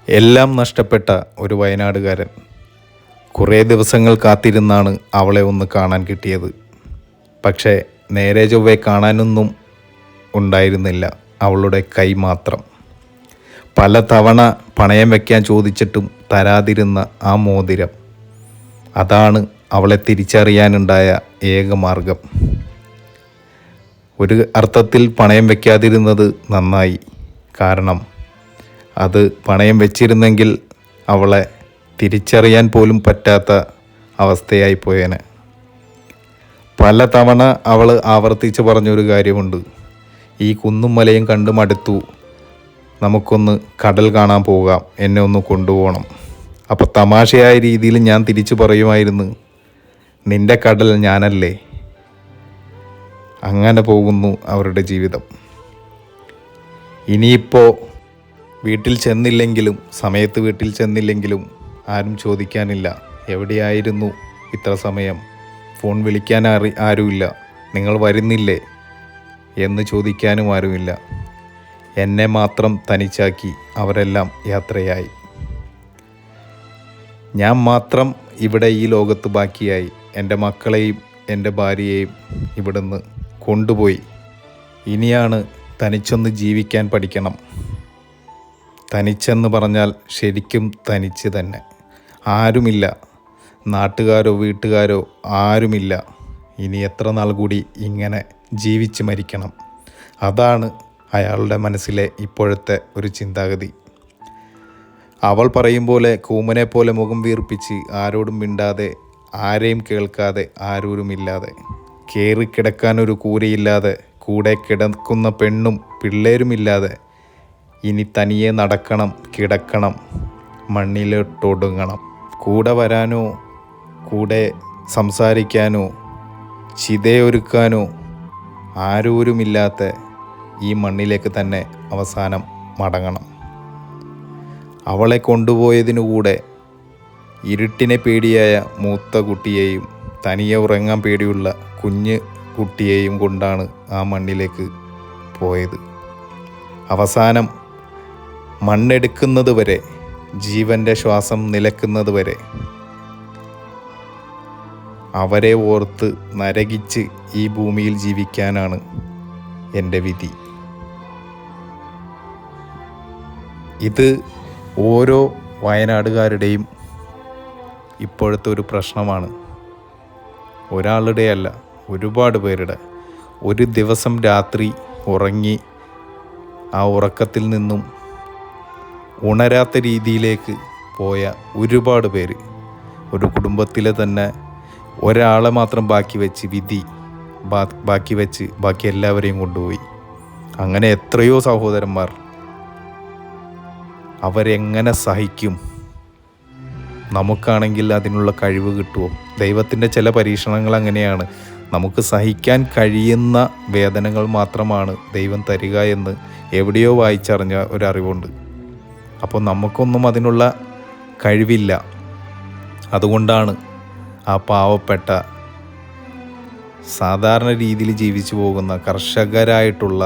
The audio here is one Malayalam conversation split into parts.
എല്ലാം നഷ്ടപ്പെട്ട ഒരു വയനാടുകാരൻ കുറേ ദിവസങ്ങൾ കാത്തിരുന്നാണ് അവളെ ഒന്ന് കാണാൻ കിട്ടിയത്. പക്ഷേ നേരെ ചൊവ്വേ കാണാനൊന്നും ഉണ്ടായിരുന്നില്ല, അവളുടെ കൈ മാത്രം. പല തവണ പണയം വയ്ക്കാൻ ചോദിച്ചിട്ടും തരാതിരുന്ന ആ മോതിരം, അതാണ് അവളെ തിരിച്ചറിയാനുണ്ടായ ഏക മാർഗം. ഒരു അർത്ഥത്തിൽ പണയം വയ്ക്കാതിരുന്നത് നന്നായി. കാരണം അത് പണയം വെച്ചിരുന്നെങ്കിൽ അവളെ തിരിച്ചറിയാൻ പോലും പറ്റാത്ത അവസ്ഥയായി പോയേനെ. പല തവണ അവൾ ആവർത്തിച്ച് പറഞ്ഞൊരു കാര്യമുണ്ട്, ഈ കുന്നും മലയും കണ്ട് മടുത്തു, നമുക്കൊന്ന് കടൽ കാണാൻ പോകാം, എന്നെ ഒന്ന് കൊണ്ടുപോകണം. അപ്പോൾ തമാശയായ രീതിയിൽ ഞാൻ തിരിച്ചു പറയുമായിരുന്നു, നിൻ്റെ കടൽ ഞാനല്ലേ. അങ്ങനെ പോകുന്നു അവരുടെ ജീവിതം. ഇനിയിപ്പോൾ വീട്ടിൽ ചെന്നില്ലെങ്കിലും, സമയത്ത് വീട്ടിൽ ചെന്നില്ലെങ്കിലും ആരും ചോദിക്കാനില്ല, എവിടെയായിരുന്നു ഇത്ര സമയം, ഫോൺ വിളിക്കാൻ ആരുമില്ല, നിങ്ങൾ വരുന്നില്ലേ എന്ന് ചോദിക്കാനും ആരുമില്ല. എന്നെ മാത്രം തനിച്ചാക്കി അവരെല്ലാം യാത്രയായി. ഞാൻ മാത്രം ഇവിടെ ഈ ലോകത്ത് ബാക്കിയായി. എൻ്റെ മക്കളെയും എൻ്റെ ഭാര്യയെയും ഇവിടുന്ന് കൊണ്ടുപോയി. ഇനിയാണ് തനിച്ചൊന്ന് ജീവിക്കാൻ പഠിക്കണം. തനിച്ചെന്ന് പറഞ്ഞാൽ ശരിക്കും തനിച്ച് തന്നെ. ആരുമില്ല, നാട്ടുകാരോ വീട്ടുകാരോ ആരുമില്ല. ഇനി എത്ര നാൾ കൂടി ഇങ്ങനെ ജീവിച്ച് മരിക്കണം? അതാണ് അയാളുടെ മനസ്സിലെ ഇപ്പോഴത്തെ ഒരു ചിന്താഗതി. അവൾ പറയും പോലെ കൂമനെ പോലെ മുഖം വീർപ്പിച്ച് ആരോടും മിണ്ടാതെ, ആരെയും കേൾക്കാതെ, ആരോരുമില്ലാതെ, കയറി കിടക്കാനൊരു കൂരയില്ലാതെ, കൂടെ കിടക്കുന്ന പെണ്ണും പിള്ളേരുമില്ലാതെ ഇനി തനിയെ നടക്കണം, കിടക്കണം, മണ്ണിലോട്ടൊടുങ്ങണം. കൂടെ വരാനോ കൂടെ സംസാരിക്കാനോ ചിതയൊരുക്കാനോ ആരോരുമില്ലാത്ത ഈ മണ്ണിലേക്ക് തന്നെ അവസാനം മടങ്ങണം. അവളെ കൊണ്ടുപോയതിനുകൂടെ ഇരുട്ടിനെ പേടിയായ മൂത്ത കുട്ടിയെയും തനിയെ ഉറങ്ങാൻ പേടിയുള്ള കുഞ്ഞ് കുട്ടിയെയും കൊണ്ടാണ് ആ മണ്ണിലേക്ക് പോയത്. അവസാനം മണ്ണെടുക്കുന്നത് വരെ, ജീവൻ്റെ ശ്വാസം നിലക്കുന്നത് വരെ അവരെ ഓർത്ത് നരകിച്ച് ഈ ഭൂമിയിൽ ജീവിക്കാനാണ് എൻ്റെ വിധി. ഇത് ഓരോ വയനാടുകാരുടെയും ഇപ്പോഴത്തെ ഒരു പ്രശ്നമാണ്. ഒരാളുടെയല്ല, ഒരുപാട് പേരുടെ. ഒരു ദിവസം രാത്രി ഉറങ്ങി ആ ഉറക്കത്തിൽ നിന്നും ഉണരാത്ത രീതിയിലേക്ക് പോയ ഒരുപാട് പേര്. ഒരു കുടുംബത്തിലെ തന്നെ ഒരാളെ മാത്രം ബാക്കി വെച്ച് വിധി ബാക്കി വെച്ച് ബാക്കി എല്ലാവരെയും കൊണ്ടുപോയി. അങ്ങനെ എത്രയോ സഹോദരന്മാർ. അവരെങ്ങനെ സഹിക്കും? നമുക്കാണെങ്കിൽ അതിനുള്ള കഴിവ് കിട്ടുമോ? ദൈവത്തിൻ്റെ ചില പരീക്ഷണങ്ങൾ അങ്ങനെയാണ്. നമുക്ക് സഹിക്കാൻ കഴിയുന്ന വേദനകൾ മാത്രമാണ് ദൈവം തരിക എന്ന് എവിടെയോ വായിച്ചറിഞ്ഞ ഒരറിവുണ്ട്. അപ്പോൾ നമുക്കൊന്നും അതിനുള്ള കഴിവില്ല. അതുകൊണ്ടാണ് ആ പാവപ്പെട്ട സാധാരണ രീതിയിൽ ജീവിച്ചു പോകുന്ന കർഷകരായിട്ടുള്ള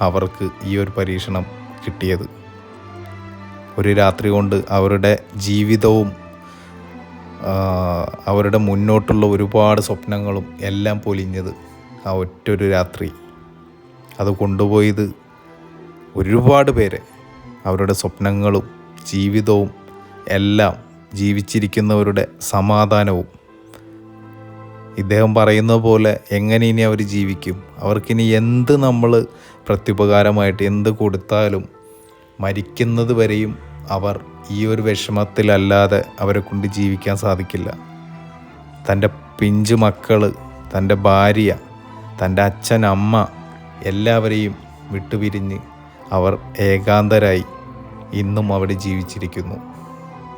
അവർക്ക് ഈ ഒരു പരീക്ഷണം കിട്ടിയത്. ഒരു രാത്രി കൊണ്ട് അവരുടെ ജീവിതവും അവരുടെ മുന്നോട്ടുള്ള ഒരുപാട് സ്വപ്നങ്ങളും എല്ലാം പൊലിഞ്ഞത് ആ ഒറ്റൊരു രാത്രി. അത് കൊണ്ടുപോയത് ഒരുപാട് പേരെ, അവരുടെ സ്വപ്നങ്ങളും ജീവിതവും എല്ലാം, ജീവിച്ചിരിക്കുന്നവരുടെ സമാധാനവും. ഇദ്ദേഹം പറയുന്ന പോലെ എങ്ങനെ ഇനി അവർ ജീവിക്കും? അവർക്കിനി എന്ത് നമ്മൾ പ്രത്യുപകാരമായിട്ട് എന്ത് കൊടുത്താലും മരിക്കുന്നത് വരെയും അവർ ഈ ഒരു വിഷമത്തിലല്ലാതെ അവരെ കൊണ്ട് ജീവിക്കാൻ സാധിക്കില്ല. തൻ്റെ പിഞ്ചു മക്കൾ, തൻ്റെ ഭാര്യ, തൻ്റെ അച്ഛൻ, അമ്മ എല്ലാവരെയും വിട്ടുപിരിഞ്ഞ് അവർ ഏകാന്തരായി ഇന്നും അവിടെ ജീവിച്ചിരിക്കുന്നു.